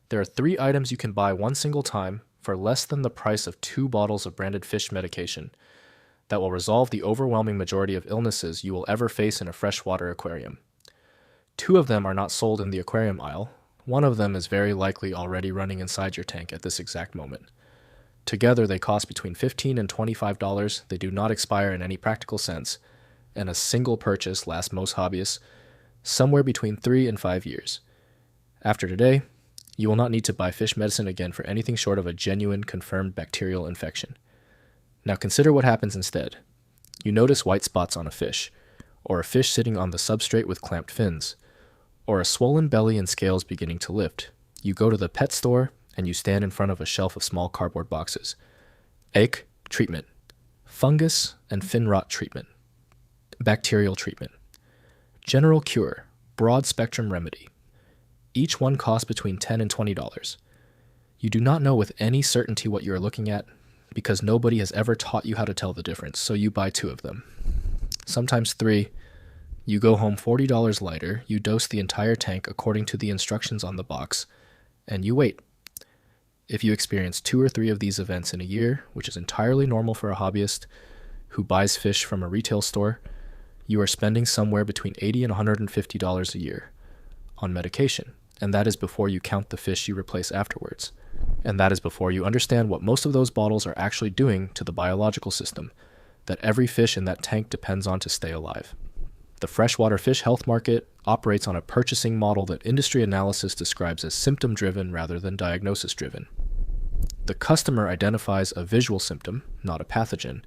There are 3 items you can buy one single time for less than the price of 2 bottles of branded fish medication that will resolve the overwhelming majority of illnesses you will ever face in a freshwater aquarium. 2 of them are not sold in the aquarium aisle. One of them is very likely already running inside your tank at this exact moment. Together, they cost between $15 and $25. They do not expire in any practical sense, and a single purchase lasts most hobbyists somewhere between 3 and 5 years. After today, you will not need to buy fish medicine again for anything short of a genuine, confirmed bacterial infection. Now consider what happens instead. You notice white spots on a fish, or a fish sitting on the substrate with clamped fins, or a swollen belly and scales beginning to lift. You go to the pet store and you stand in front of a shelf of small cardboard boxes. Egg treatment, fungus and fin rot treatment, bacterial treatment, general cure, broad spectrum remedy. Each one costs between $10 and $20. You do not know with any certainty what you are looking at because nobody has ever taught you how to tell the difference, so you buy 2 of them. Sometimes 3. You go home $40 lighter, you dose the entire tank according to the instructions on the box, and you wait. If you experience 2 or 3 of these events in a year, which is entirely normal for a hobbyist who buys fish from a retail store, you are spending somewhere between $80 and $150 a year on medication, and that is before you count the fish you replace afterwards. And that is before you understand what most of those bottles are actually doing to the biological system that every fish in that tank depends on to stay alive. The freshwater fish health market operates on a purchasing model that industry analysis describes as symptom-driven rather than diagnosis-driven. The customer identifies a visual symptom, not a pathogen,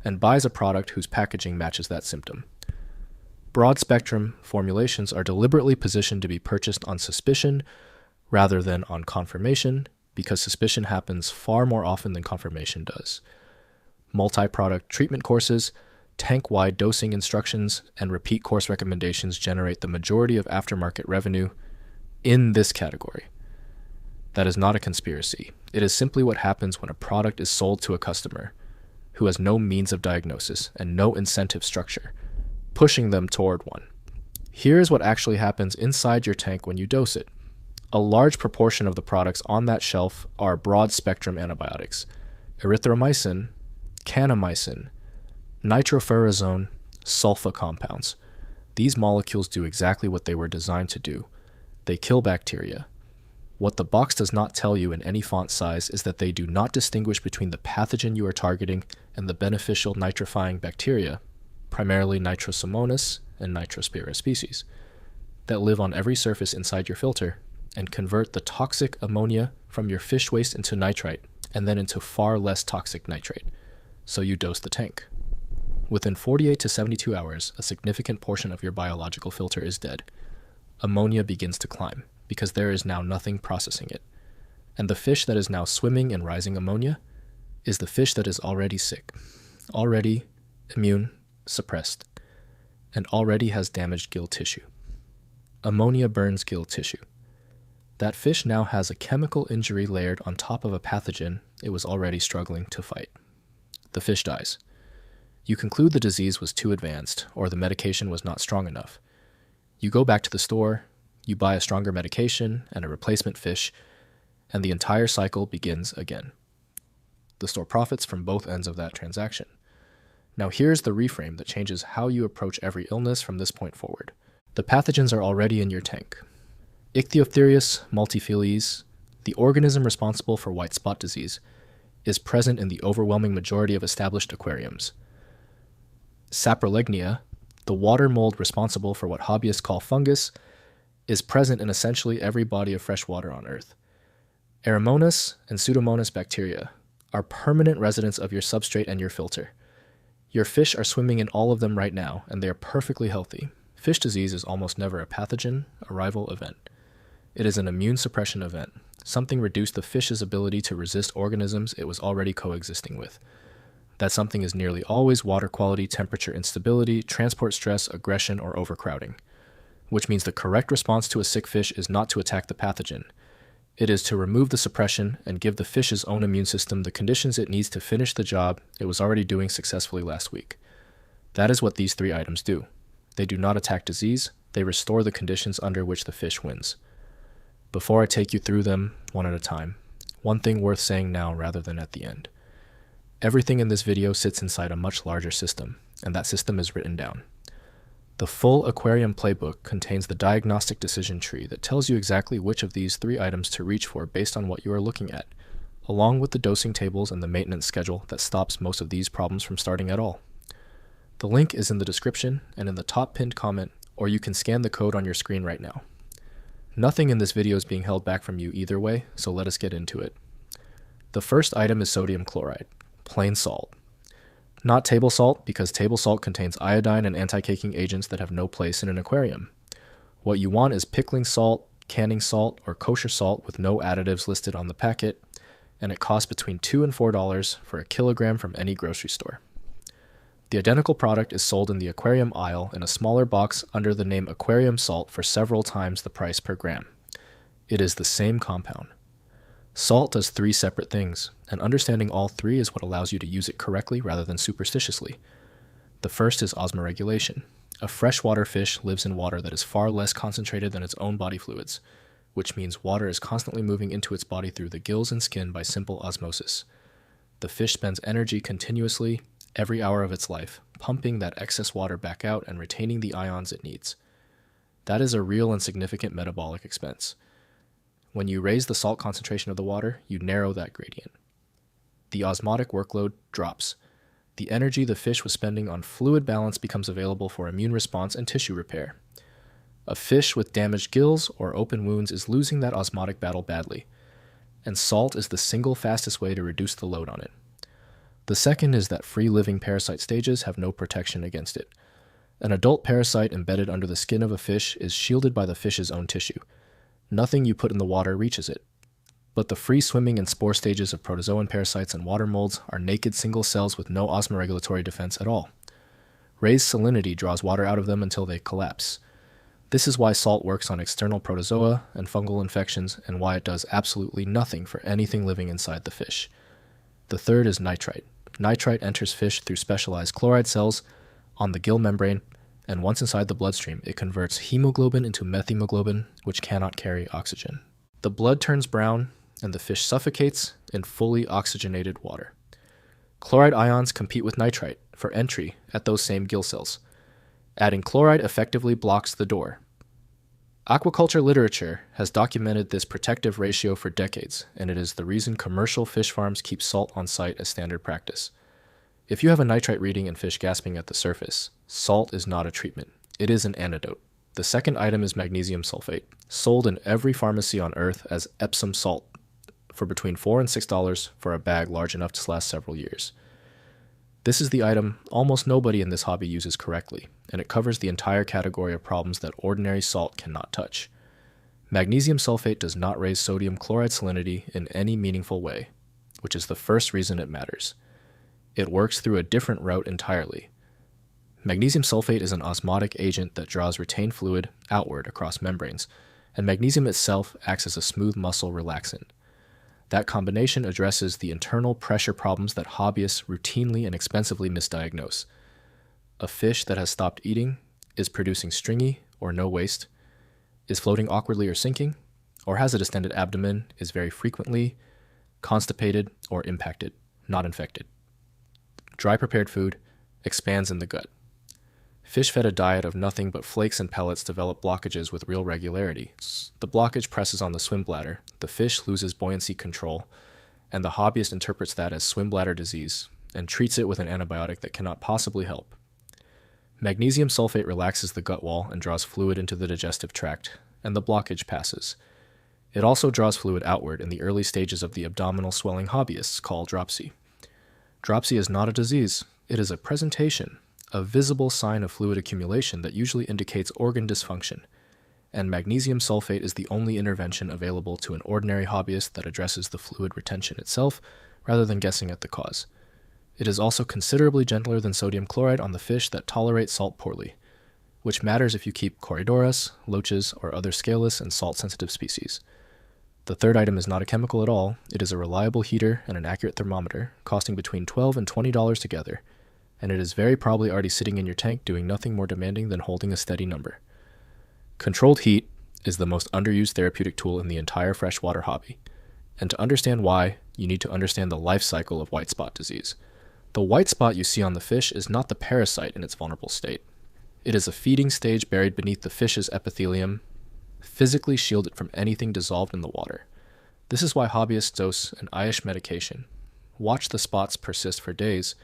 and buys a product whose packaging matches that symptom. Broad-spectrum formulations are deliberately positioned to be purchased on suspicion rather than on confirmation, because suspicion happens far more often than confirmation does. Multi-product treatment courses, tank-wide dosing instructions, and repeat course recommendations generate the majority of aftermarket revenue in this category. That is not a conspiracy. It is simply what happens when a product is sold to a customer who has no means of diagnosis and no incentive structure, pushing them toward one. Here's what actually happens inside your tank when you dose it. A large proportion of the products on that shelf are broad-spectrum antibiotics: erythromycin, kanamycin, nitrofurazone, sulfa compounds. These molecules do exactly what they were designed to do. They kill bacteria. What the box does not tell you in any font size is that they do not distinguish between the pathogen you are targeting and the beneficial nitrifying bacteria, primarily Nitrosomonas and Nitrospira species, that live on every surface inside your filter and convert the toxic ammonia from your fish waste into nitrite and then into far less toxic nitrate. So you dose the tank. Within 48 to 72 hours, a significant portion of your biological filter is dead. Ammonia begins to climb because there is now nothing processing it. And the fish that is now swimming in rising ammonia is the fish that is already sick, already immune suppressed, and already has damaged gill tissue. Ammonia burns gill tissue. That fish now has a chemical injury layered on top of a pathogen it was already struggling to fight. The fish dies. You conclude the disease was too advanced, or the medication was not strong enough. You go back to the store, you buy a stronger medication and a replacement fish, and the entire cycle begins again. The store profits from both ends of that transaction. Now here's the reframe that changes how you approach every illness from this point forward. The pathogens are already in your tank. Ichthyophthirius multifiliis, the organism responsible for white spot disease, is present in the overwhelming majority of established aquariums. Saprolegnia, the water mold responsible for what hobbyists call fungus, is present in essentially every body of fresh water on Earth. Aeromonas and Pseudomonas bacteria are permanent residents of your substrate and your filter. Your fish are swimming in all of them right now, and they are perfectly healthy. Fish disease is almost never a pathogen, arrival event. It is an immune suppression event. Something reduced the fish's ability to resist organisms it was already coexisting with. That something is nearly always water quality, temperature instability, transport stress, aggression, or overcrowding, which means the correct response to a sick fish is not to attack the pathogen. It is to remove the suppression and give the fish's own immune system the conditions it needs to finish the job it was already doing successfully last week. That is what these 3 items do. They do not attack disease, they restore the conditions under which the fish wins. Before I take you through them one at a time, one thing worth saying now rather than at the end. Everything in this video sits inside a much larger system, and that system is written down. The full aquarium playbook contains the diagnostic decision tree that tells you exactly which of these 3 items to reach for based on what you are looking at, along with the dosing tables and the maintenance schedule that stops most of these problems from starting at all. The link is in the description and in the top pinned comment, or you can scan the code on your screen right now. Nothing in this video is being held back from you either way, so let us get into it. The first item is sodium chloride, plain salt. Not table salt, because table salt contains iodine and anti-caking agents that have no place in an aquarium. What you want is pickling salt, canning salt, or kosher salt with no additives listed on the packet, and it costs between $2 and $4 for a kilogram from any grocery store. The identical product is sold in the aquarium aisle in a smaller box under the name aquarium salt for several times the price per gram. It is the same compound. Salt does 3 separate things, and understanding all 3 is what allows you to use it correctly rather than superstitiously. The first is osmoregulation. A freshwater fish lives in water that is far less concentrated than its own body fluids, which means water is constantly moving into its body through the gills and skin by simple osmosis. The fish spends energy continuously, every hour of its life, pumping that excess water back out and retaining the ions it needs. That is a real and significant metabolic expense. When you raise the salt concentration of the water, you narrow that gradient. The osmotic workload drops. The energy the fish was spending on fluid balance becomes available for immune response and tissue repair. A fish with damaged gills or open wounds is losing that osmotic battle badly, and salt is the single fastest way to reduce the load on it. The second is that free-living parasite stages have no protection against it. An adult parasite embedded under the skin of a fish is shielded by the fish's own tissue. Nothing you put in the water reaches it. But the free-swimming and spore stages of protozoan parasites and water molds are naked single cells with no osmoregulatory defense at all. Raised salinity draws water out of them until they collapse. This is why salt works on external protozoa and fungal infections, and why it does absolutely nothing for anything living inside the fish. The third is nitrite. Nitrite enters fish through specialized chloride cells on the gill membrane, and once inside the bloodstream, it converts hemoglobin into methemoglobin, which cannot carry oxygen. The blood turns brown, and the fish suffocates in fully oxygenated water. Chloride ions compete with nitrite for entry at those same gill cells. Adding chloride effectively blocks the door. Aquaculture literature has documented this protective ratio for decades, and it is the reason commercial fish farms keep salt on site as standard practice. If you have a nitrite reading and fish gasping at the surface, salt is not a treatment. It is an antidote. The second item is magnesium sulfate, sold in every pharmacy on Earth as Epsom salt for between $4 and $6 for a bag large enough to last several years. This is the item almost nobody in this hobby uses correctly, and it covers the entire category of problems that ordinary salt cannot touch. Magnesium sulfate does not raise sodium chloride salinity in any meaningful way, which is the first reason it matters. It works through a different route entirely. Magnesium sulfate is an osmotic agent that draws retained fluid outward across membranes, and magnesium itself acts as a smooth muscle relaxant. That combination addresses the internal pressure problems that hobbyists routinely and expensively misdiagnose. A fish that has stopped eating is producing stringy or no waste, is floating awkwardly or sinking, or has a distended abdomen, is very frequently constipated or impacted, not infected. Dry prepared food expands in the gut. Fish fed a diet of nothing but flakes and pellets develop blockages with real regularity. The blockage presses on the swim bladder, the fish loses buoyancy control, and the hobbyist interprets that as swim bladder disease and treats it with an antibiotic that cannot possibly help. Magnesium sulfate relaxes the gut wall and draws fluid into the digestive tract, and the blockage passes. It also draws fluid outward in the early stages of the abdominal swelling hobbyists called dropsy. Dropsy is not a disease, it is a presentation, a visible sign of fluid accumulation that usually indicates organ dysfunction, and magnesium sulfate is the only intervention available to an ordinary hobbyist that addresses the fluid retention itself rather than guessing at the cause. It is also considerably gentler than sodium chloride on the fish that tolerate salt poorly, which matters if you keep Corydoras, loaches, or other scaleless and salt-sensitive species. The third item is not a chemical at all. It is a reliable heater and an accurate thermometer, costing between $12 and $20 together, and it is very probably already sitting in your tank doing nothing more demanding than holding a steady number. Controlled heat is the most underused therapeutic tool in the entire freshwater hobby. And to understand why, you need to understand the life cycle of white spot disease. The white spot you see on the fish is not the parasite in its vulnerable state. It is a feeding stage buried beneath the fish's epithelium, physically shielded from anything dissolved in the water. This is why hobbyists dose an IH medication, watch the spots persist for days,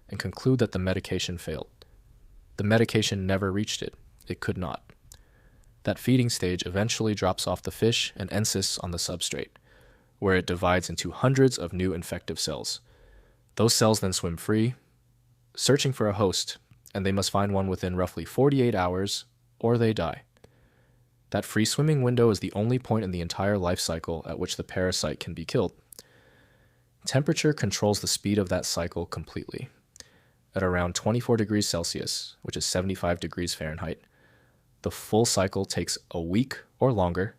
and conclude that the medication failed. The medication never reached it. It could not. That feeding stage eventually drops off the fish and encysts on the substrate, where it divides into hundreds of new infective cells. Those cells then swim free, searching for a host, and they must find one within roughly 48 hours, or they die. That free swimming window is the only point in the entire life cycle at which the parasite can be killed. Temperature controls the speed of that cycle completely. At around 24 degrees Celsius, which is 75 degrees Fahrenheit, the full cycle takes a week or longer,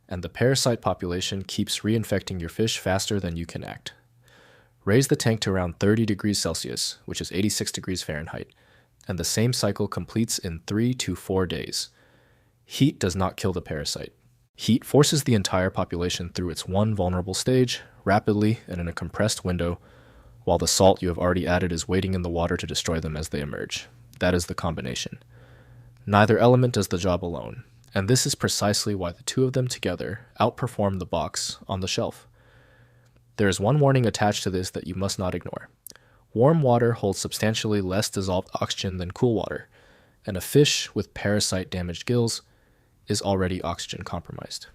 and the parasite population keeps reinfecting your fish faster than you can act. Raise the tank to around 30 degrees Celsius, which is 86 degrees Fahrenheit, and the same cycle completes in 3 to 4 days. Heat does not kill the parasite. Heat forces the entire population through its one vulnerable stage, rapidly and in a compressed window, while the salt you have already added is waiting in the water to destroy them as they emerge. That is the combination. Neither element does the job alone, and this is precisely why the two of them together outperform the box on the shelf. There is one warning attached to this that you must not ignore. Warm water holds substantially less dissolved oxygen than cool water, and a fish with parasite-damaged gills is already oxygen compromised.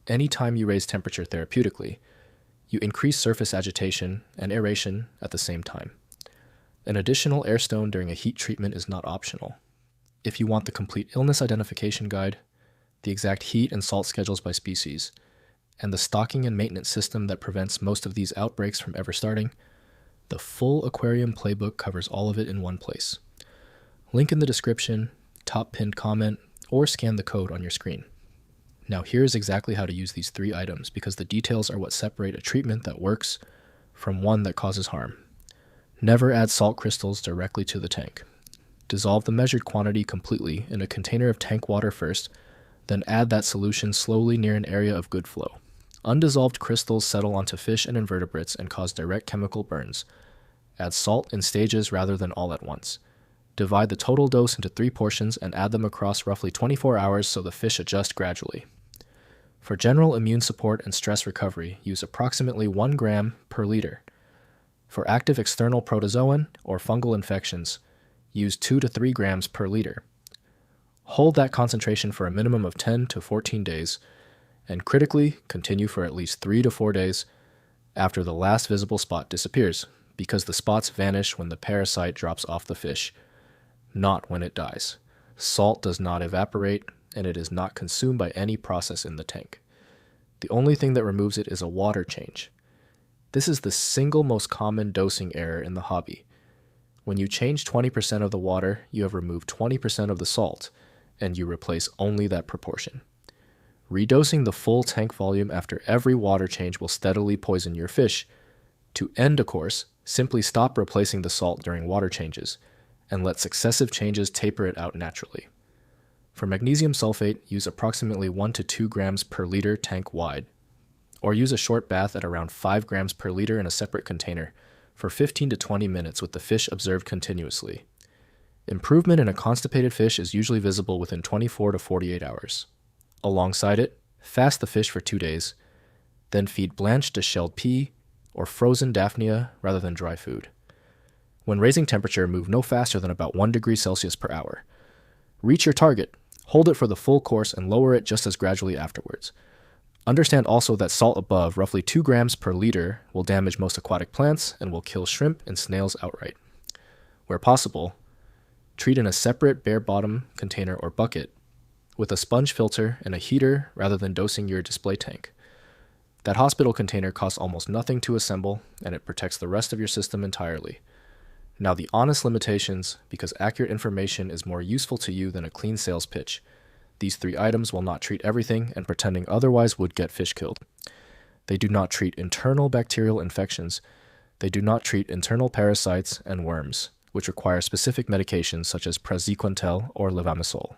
Anytime you raise temperature therapeutically, you increase surface agitation and aeration at the same time. An additional air stone during a heat treatment is not optional. If you want the complete illness identification guide, the exact heat and salt schedules by species, and the stocking and maintenance system that prevents most of these outbreaks from ever starting, the full aquarium playbook covers all of it in one place. Link in the description, top pinned comment, or scan the code on your screen. Now here's exactly how to use these 3 items, because the details are what separate a treatment that works from one that causes harm. Never add salt crystals directly to the tank. Dissolve the measured quantity completely in a container of tank water first, then add that solution slowly near an area of good flow. Undissolved crystals settle onto fish and invertebrates and cause direct chemical burns. Add salt in stages rather than all at once. Divide the total dose into 3 portions and add them across roughly 24 hours so the fish adjust gradually. For general immune support and stress recovery, use approximately 1 gram per liter. For active external protozoan or fungal infections, use 2 to 3 grams per liter. Hold that concentration for a minimum of 10 to 14 days, and critically, continue for at least 3 to 4 days after the last visible spot disappears, because the spots vanish when the parasite drops off the fish, not when it dies. Salt does not evaporate, and it is not consumed by any process in the tank. The only thing that removes it is a water change. This is the single most common dosing error in the hobby. When you change 20% of the water, you have removed 20% of the salt, and you replace only that proportion. Redosing the full tank volume after every water change will steadily poison your fish. To end a course, simply stop replacing the salt during water changes, and let successive changes taper it out naturally. For magnesium sulfate, use approximately 1 to 2 grams per liter tank wide, or use a short bath at around 5 grams per liter in a separate container for 15 to 20 minutes with the fish observed continuously. Improvement in a constipated fish is usually visible within 24 to 48 hours. Alongside it, fast the fish for 2 days, then feed blanched deshelled pea or frozen Daphnia rather than dry food. When raising temperature, move no faster than about 1 degree Celsius per hour. Reach your target, hold it for the full course, and lower it just as gradually afterwards. Understand also that salt above roughly 2 grams per liter will damage most aquatic plants and will kill shrimp and snails outright. Where possible, treat in a separate bare bottom container or bucket with a sponge filter and a heater rather than dosing your display tank. That hospital container costs almost nothing to assemble, and it protects the rest of your system entirely. Now the honest limitations, because accurate information is more useful to you than a clean sales pitch. These 3 items will not treat everything, and pretending otherwise would get fish killed. They do not treat internal bacterial infections. They do not treat internal parasites and worms, which require specific medications such as praziquantel or levamisole.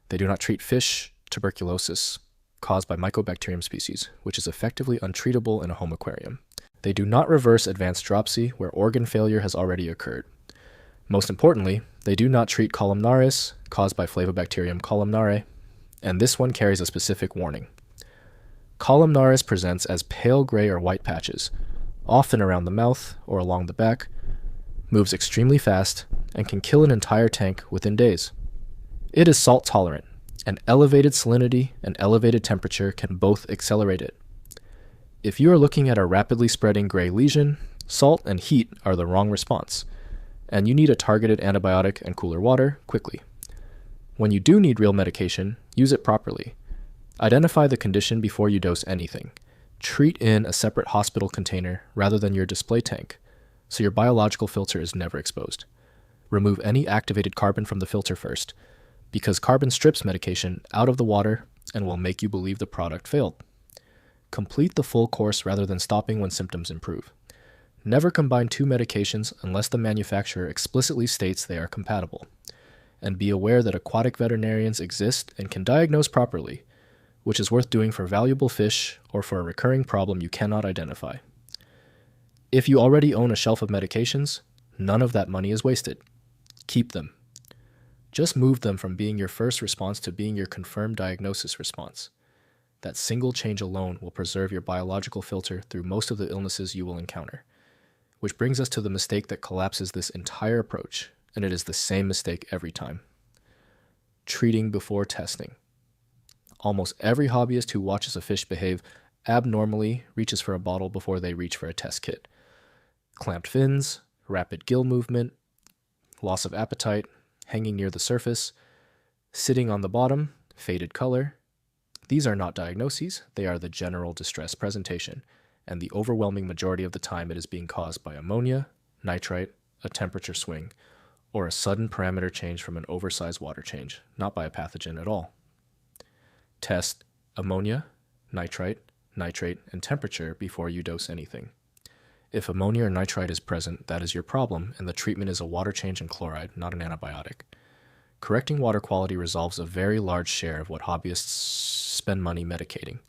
They do not treat fish tuberculosis caused by Mycobacterium species, which is effectively untreatable in a home aquarium. They do not reverse advanced dropsy where organ failure has already occurred. Most importantly, they do not treat columnaris caused by Flavobacterium columnare, and this one carries a specific warning. Columnaris presents as pale gray or white patches, often around the mouth or along the back, moves extremely fast, and can kill an entire tank within days. It is salt tolerant, and elevated salinity and elevated temperature can both accelerate it. If you are looking at a rapidly spreading gray lesion, salt and heat are the wrong response, and you need a targeted antibiotic and cooler water quickly. When you do need real medication, use it properly. Identify the condition before you dose anything. Treat in a separate hospital container rather than your display tank, so your biological filter is never exposed. Remove any activated carbon from the filter first, because carbon strips medication out of the water and will make you believe the product failed. Complete the full course rather than stopping when symptoms improve. Never combine two medications unless the manufacturer explicitly states they are compatible. And be aware that aquatic veterinarians exist and can diagnose properly, which is worth doing for valuable fish or for a recurring problem you cannot identify. If you already own a shelf of medications, none of that money is wasted. Keep them. Just move them from being your first response to being your confirmed diagnosis response. That single change alone will preserve your biological filter through most of the illnesses you will encounter. Which brings us to the mistake that collapses this entire approach, and it is the same mistake every time. Treating before testing. Almost every hobbyist who watches a fish behave abnormally reaches for a bottle before they reach for a test kit. Clamped fins, rapid gill movement, loss of appetite, hanging near the surface, sitting on the bottom, faded color. These are not diagnoses, they are the general distress presentation, and the overwhelming majority of the time it is being caused by ammonia, nitrite, a temperature swing, or a sudden parameter change from an oversized water change, not by a pathogen at all. Test ammonia, nitrite, nitrate, and temperature before you dose anything. If ammonia or nitrite is present, that is your problem, and the treatment is a water change and chloride, not an antibiotic. Correcting water quality resolves a very large share of what hobbyists spend money medicating,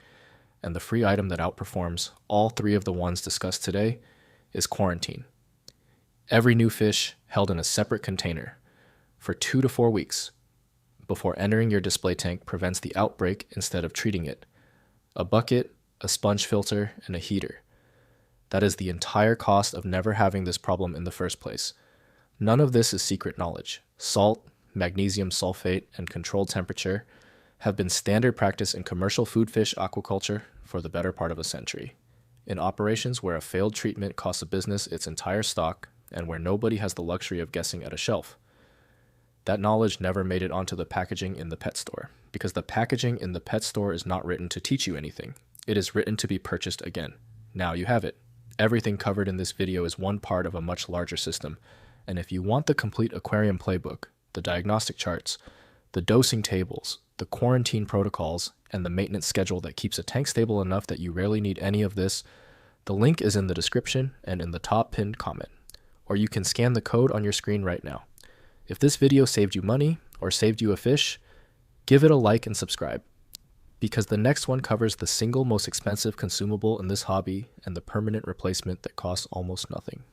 and the free item that outperforms all three of the ones discussed today is quarantine. Every new fish held in a separate container for 2 to 4 weeks before entering your display tank prevents the outbreak instead of treating it. A bucket, a sponge filter, and a heater. That is the entire cost of never having this problem in the first place. None of this is secret knowledge. Salt, magnesium sulfate, and controlled temperature have been standard practice in commercial food fish aquaculture for the better part of a century. In operations where a failed treatment costs a business its entire stock and where nobody has the luxury of guessing at a shelf. That knowledge never made it onto the packaging in the pet store, because the packaging in the pet store is not written to teach you anything. It is written to be purchased again. Now you have it. Everything covered in this video is one part of a much larger system, and if you want the complete aquarium playbook, the diagnostic charts, the dosing tables, the quarantine protocols, and the maintenance schedule that keeps a tank stable enough that you rarely need any of this, the link is in the description and in the top pinned comment, or you can scan the code on your screen right now. If this video saved you money or saved you a fish, give it a like and subscribe, because the next one covers the single most expensive consumable in this hobby and the permanent replacement that costs almost nothing.